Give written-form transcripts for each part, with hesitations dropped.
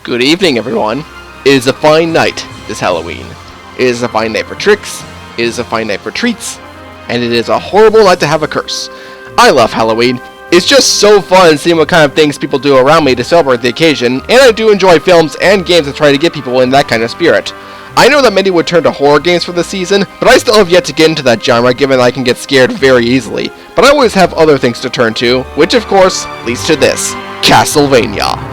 Good evening, everyone. It is a fine night this Halloween. It is a fine night for tricks, it is a fine night for treats, and it is a horrible night to have a curse. I love Halloween. It's just so fun seeing what kind of things people do around me to celebrate the occasion, and I do enjoy films and games that try to get people in that kind of spirit. I know that many would turn to horror games for this season, but I still have yet to get into that genre given that I can get scared very easily. But I always have other things to turn to, which of course leads to this, Castlevania.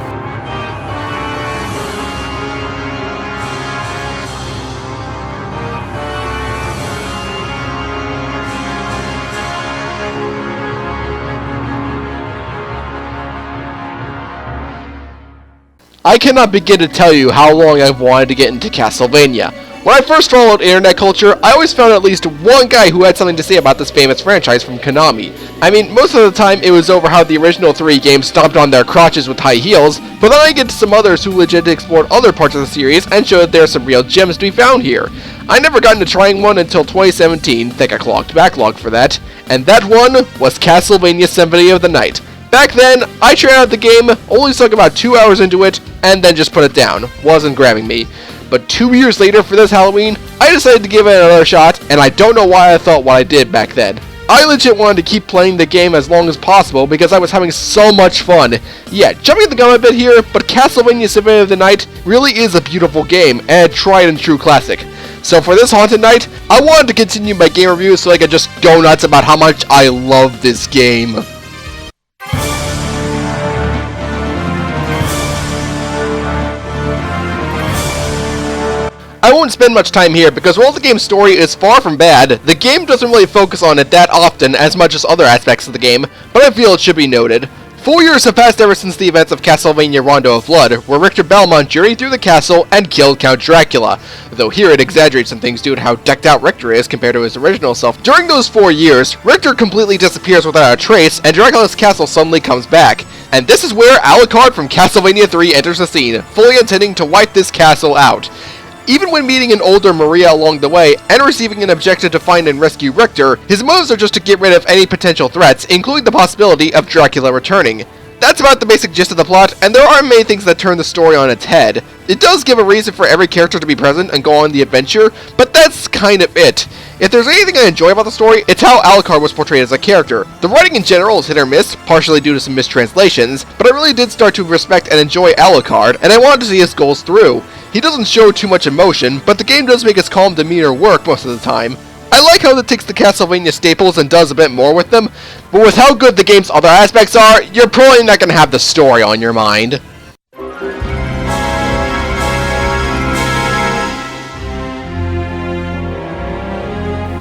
I cannot begin to tell you how long I've wanted to get into Castlevania. When I first followed internet culture, I always found at least one guy who had something to say about this famous franchise from Konami. I mean, most of the time it was over how the original 3 games stomped on their crotches with high heels, but then I get to some others who legit explored other parts of the series and showed that there are some real gems to be found here. I never got into trying one until 2017, think I clocked backlog for that, and that one was Castlevania Symphony of the Night. Back then, I tried out the game, only stuck about 2 hours into it, and then just put it down. Wasn't grabbing me. But 2 years later for this Halloween, I decided to give it another shot, and I don't know why I thought what I did back then. I legit wanted to keep playing the game as long as possible because I was having so much fun. Yeah, jumping the gun a bit here, but Castlevania Symphony of the Night really is a beautiful game, and a tried and true classic. So for this haunted night, I wanted to continue my game review so I could just go nuts about how much I love this game. I won't spend much time here because while the game's story is far from bad, the game doesn't really focus on it that often as much as other aspects of the game, but I feel it should be noted. 4 years have passed ever since the events of Castlevania Rondo of Blood, where Richter Belmont journeyed through the castle and killed Count Dracula, though here it exaggerates some things due to how decked out Richter is compared to his original self. During those 4 years, Richter completely disappears without a trace, and Dracula's castle suddenly comes back. And this is where Alucard from Castlevania 3 enters the scene, fully intending to wipe this castle out. Even when meeting an older Maria along the way, and receiving an objective to find and rescue Richter, his motives are just to get rid of any potential threats, including the possibility of Dracula returning. That's about the basic gist of the plot, and there are many things that turn the story on its head. It does give a reason for every character to be present and go on the adventure, but that's kind of it. If there's anything I enjoy about the story, it's how Alucard was portrayed as a character. The writing in general is hit or miss, partially due to some mistranslations, but I really did start to respect and enjoy Alucard, and I wanted to see his goals through. He doesn't show too much emotion, but the game does make his calm demeanor work most of the time. I like how it takes the Castlevania staples and does a bit more with them, but with how good the game's other aspects are, you're probably not going to have the story on your mind.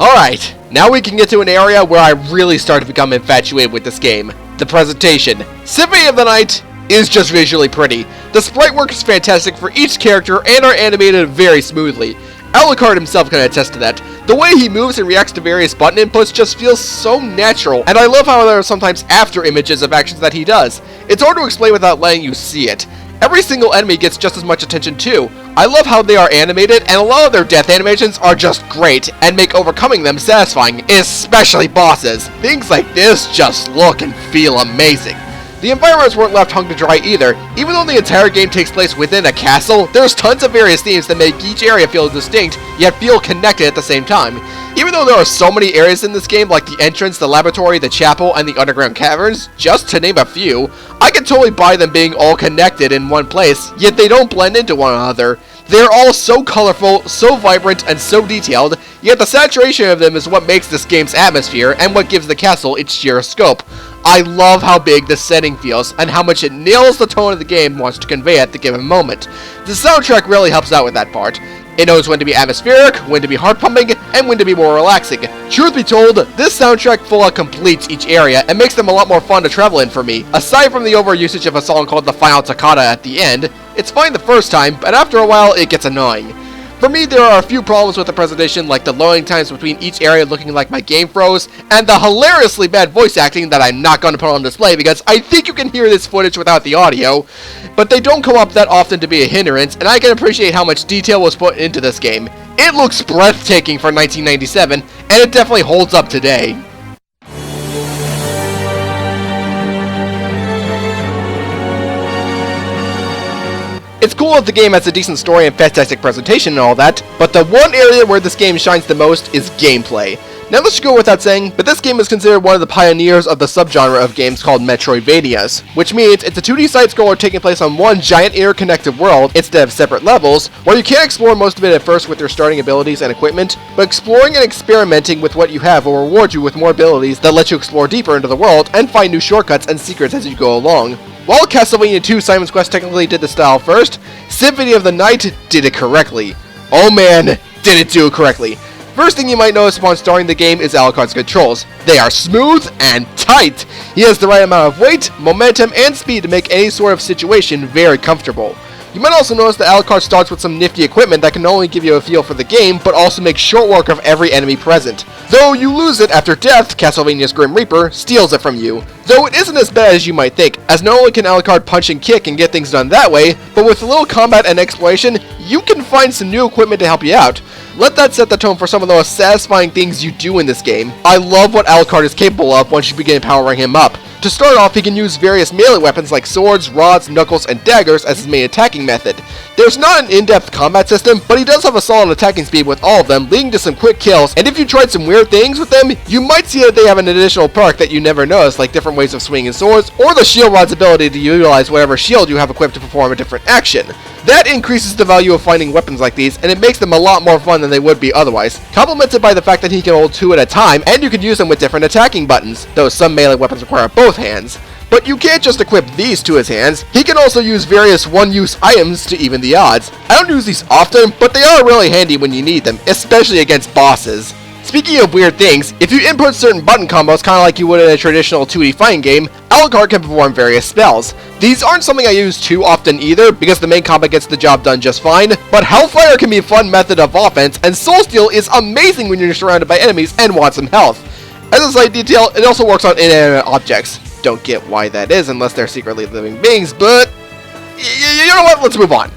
Alright, now we can get to an area where I really start to become infatuated with this game, the presentation. Symphony of the Night is just visually pretty. The sprite work is fantastic for each character and are animated very smoothly. Alucard himself can attest to that. The way he moves and reacts to various button inputs just feels so natural, and I love how there are sometimes after images of actions that he does. It's hard to explain without letting you see it. Every single enemy gets just as much attention too. I love how they are animated, and a lot of their death animations are just great, and make overcoming them satisfying, especially bosses. Things like this just look and feel amazing. The environments weren't left hung to dry either. Even though the entire game takes place within a castle, there's tons of various themes that make each area feel distinct, yet feel connected at the same time. Even though there are so many areas in this game, like the entrance, the laboratory, the chapel, and the underground caverns, just to name a few, I can totally buy them being all connected in one place, yet they don't blend into one another. They're all so colorful, so vibrant, and so detailed, yet the saturation of them is what makes this game's atmosphere, and what gives the castle its sheer scope. I love how big the setting feels, and how much it nails the tone of the game wants to convey at the given moment. The soundtrack really helps out with that part. It knows when to be atmospheric, when to be heart-pumping, and when to be more relaxing. Truth be told, this soundtrack full out completes each area, and makes them a lot more fun to travel in for me. Aside from the overusage of a song called the Final Toccata at the end, it's fine the first time, but after a while it gets annoying. For me, there are a few problems with the presentation, like the loading times between each area looking like my game froze, and the hilariously bad voice acting that I'm not going to put on display because I think you can hear this footage without the audio, but they don't come up that often to be a hindrance, and I can appreciate how much detail was put into this game. It looks breathtaking for 1997, and it definitely holds up today. It's cool that the game has a decent story and fantastic presentation and all that, but the one area where this game shines the most is gameplay. Now this should go without saying, but this game is considered one of the pioneers of the subgenre of games called Metroidvanias, which means it's a 2D side-scroller taking place on one giant interconnected world instead of separate levels, where you can't explore most of it at first with your starting abilities and equipment, but exploring and experimenting with what you have will reward you with more abilities that let you explore deeper into the world and find new shortcuts and secrets as you go along. While Castlevania 2 Simon's Quest technically did the style first, Symphony of the Night did it correctly. Oh man, did it do it correctly. First thing you might notice upon starting the game is Alucard's controls. They are smooth and tight. He has the right amount of weight, momentum, and speed to make any sort of situation very comfortable. You might also notice that Alucard starts with some nifty equipment that can not only give you a feel for the game, but also make short work of every enemy present. Though you lose it after death, Castlevania's Grim Reaper steals it from you. Though it isn't as bad as you might think, as not only can Alucard punch and kick and get things done that way, but with a little combat and exploration, you can find some new equipment to help you out. Let that set the tone for some of the most satisfying things you do in this game. I love what Alucard is capable of once you begin powering him up. To start off, he can use various melee weapons like swords, rods, knuckles, and daggers as his main attacking method. There's not an in-depth combat system, but he does have a solid attacking speed with all of them, leading to some quick kills, and if you tried some weird things with them, you might see that they have an additional perk that you never noticed, like different ways of swinging swords, or the shield rod's ability to utilize whatever shield you have equipped to perform a different action. That increases the value of finding weapons like these, and it makes them a lot more fun than they would be otherwise, complemented by the fact that he can hold 2 at a time, and you can use them with different attacking buttons, though some melee weapons require both hands. But you can't just equip these to his hands, he can also use various one-use items to even the odds. I don't use these often, but they are really handy when you need them, especially against bosses. Speaking of weird things, if you input certain button combos kinda like you would in a traditional 2D fighting game, Alucard can perform various spells. These aren't something I use too often either, because the main combat gets the job done just fine, but Hellfire can be a fun method of offense, and Soul Steal is amazing when you're surrounded by enemies and want some health. As a slight detail, it also works on inanimate objects. Don't get why that is unless they're secretly living beings, but you know what, let's move on.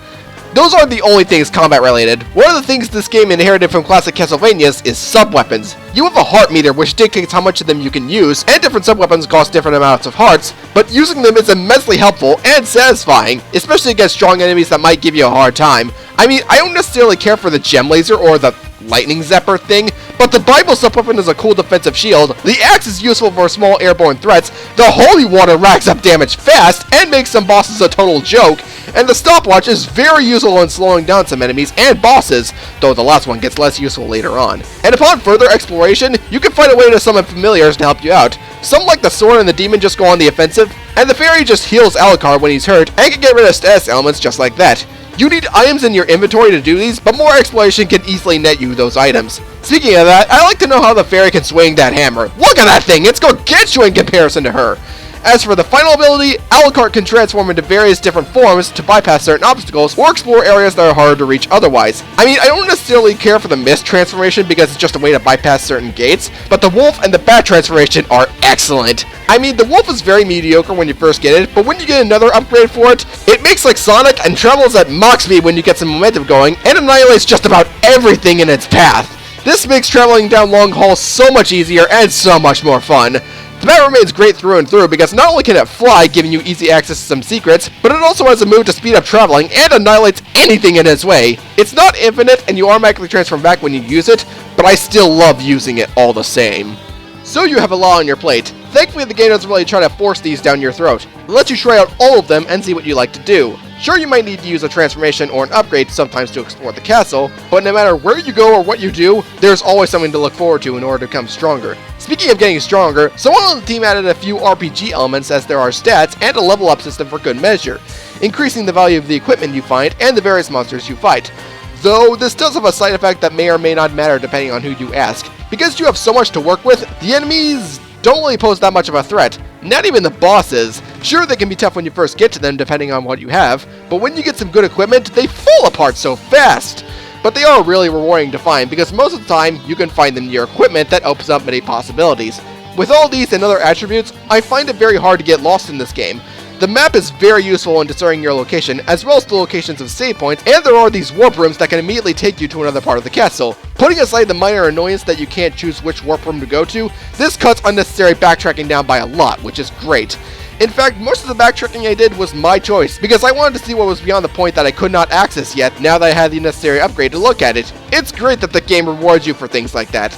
Those aren't the only things combat related. One of the things this game inherited from classic Castlevanias is sub-weapons. You have a heart meter which dictates how much of them you can use, and different sub-weapons cost different amounts of hearts, but using them is immensely helpful and satisfying, especially against strong enemies that might give you a hard time. I mean, I don't necessarily care for the gem laser or the lightning zapper thing, but the Bible sub-weapon is a cool defensive shield, the axe is useful for small airborne threats, the holy water racks up damage fast and makes some bosses a total joke, and the stopwatch is very useful in slowing down some enemies and bosses, though the last one gets less useful later on. And upon further exploration, you can find a way to summon familiars to help you out. Some like the sword and the demon just go on the offensive, and the fairy just heals Alucard when he's hurt and can get rid of status elements just like that. You need items in your inventory to do these, but more exploration can easily net you those items. Speaking of that, I like to know how the fairy can swing that hammer. Look at that thing, it's gargantuan in comparison to her. As for the final ability, Alucard can transform into various different forms to bypass certain obstacles or explore areas that are harder to reach otherwise. I mean, I don't necessarily care for the mist transformation because it's just a way to bypass certain gates, but the wolf and the bat transformation are excellent. I mean, the wolf is very mediocre when you first get it, but when you get another upgrade for it, it makes like Sonic and travels at Mach speed when you get some momentum going, and annihilates just about everything in its path. This makes traveling down long hauls so much easier and so much more fun. The bat remains great through and through because not only can it fly, giving you easy access to some secrets, but it also has a move to speed up traveling and annihilates anything in its way. It's not infinite and you automatically transform back when you use it, but I still love using it all the same. So you have a lot on your plate. Thankfully the game doesn't really try to force these down your throat. It lets you try out all of them and see what you like to do. Sure, you might need to use a transformation or an upgrade sometimes to explore the castle, but no matter where you go or what you do, there's always something to look forward to in order to become stronger. Speaking of getting stronger, someone on the team added a few RPG elements as there are stats and a level up system for good measure, increasing the value of the equipment you find and the various monsters you fight. Though this does have a side effect that may or may not matter depending on who you ask. Because you have so much to work with, the enemies don't really pose that much of a threat. Not even the bosses. Sure, they can be tough when you first get to them depending on what you have, but when you get some good equipment, they fall apart so fast. But they are really rewarding to find because most of the time, you can find them in your equipment that opens up many possibilities. With all these and other attributes, I find it very hard to get lost in this game. The map is very useful in discerning your location, as well as the locations of save points, and there are these warp rooms that can immediately take you to another part of the castle. Putting aside the minor annoyance that you can't choose which warp room to go to, this cuts unnecessary backtracking down by a lot, which is great. In fact, most of the backtracking I did was my choice, because I wanted to see what was beyond the point that I could not access yet now that I had the necessary upgrade to look at it. It's great that the game rewards you for things like that.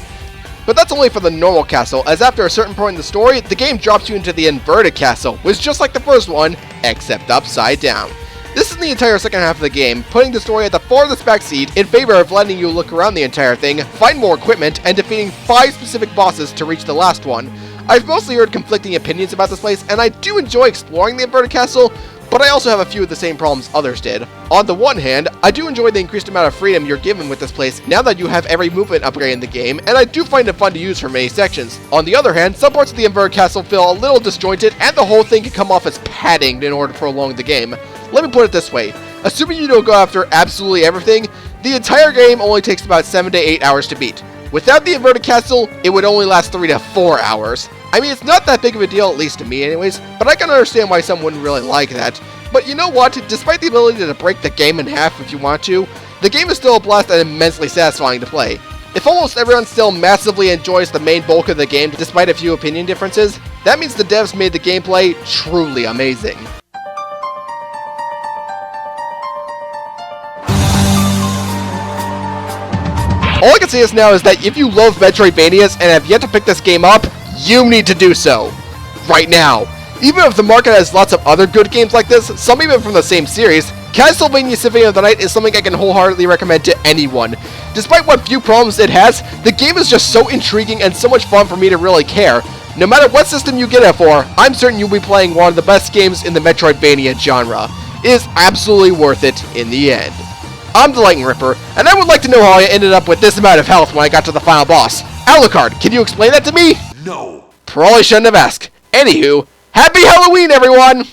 But that's only for the normal castle, as after a certain point in the story, the game drops you into the inverted castle, which is just like the first one, except upside down. This is the entire second half of the game, putting the story at the farthest back seat in favor of letting you look around the entire thing, find more equipment, and defeating 5 specific bosses to reach the last one. I've mostly heard conflicting opinions about this place, and I do enjoy exploring the inverted castle, but I also have a few of the same problems others did. On the one hand, I do enjoy the increased amount of freedom you're given with this place now that you have every movement upgrade in the game, and I do find it fun to use for many sections. On the other hand, some parts of the inverted castle feel a little disjointed, and the whole thing can come off as padding in order to prolong the game. Let me put it this way, assuming you don't go after absolutely everything, the entire game only takes about 7 to 8 hours to beat. Without the inverted castle, it would only last 3 to 4 hours. I mean, it's not that big of a deal, at least to me anyways, but I can understand why some wouldn't really like that. But you know what, despite the ability to break the game in half if you want to, the game is still a blast and immensely satisfying to play. If almost everyone still massively enjoys the main bulk of the game despite a few opinion differences, that means the devs made the gameplay truly amazing. All I can say is now is that if you love Metroidvanias and have yet to pick this game up, you need to do so. Right now. Even if the market has lots of other good games like this, some even from the same series, Castlevania Symphony of the Night is something I can wholeheartedly recommend to anyone. Despite what few problems it has, the game is just so intriguing and so much fun for me to really care. No matter what system you get it for, I'm certain you'll be playing one of the best games in the Metroidvania genre. It is absolutely worth it in the end. I'm the Lightning Ripper, and I would like to know how I ended up with this amount of health when I got to the final boss. Alucard, can you explain that to me? No. Probably shouldn't have asked. Anywho, happy Halloween, everyone!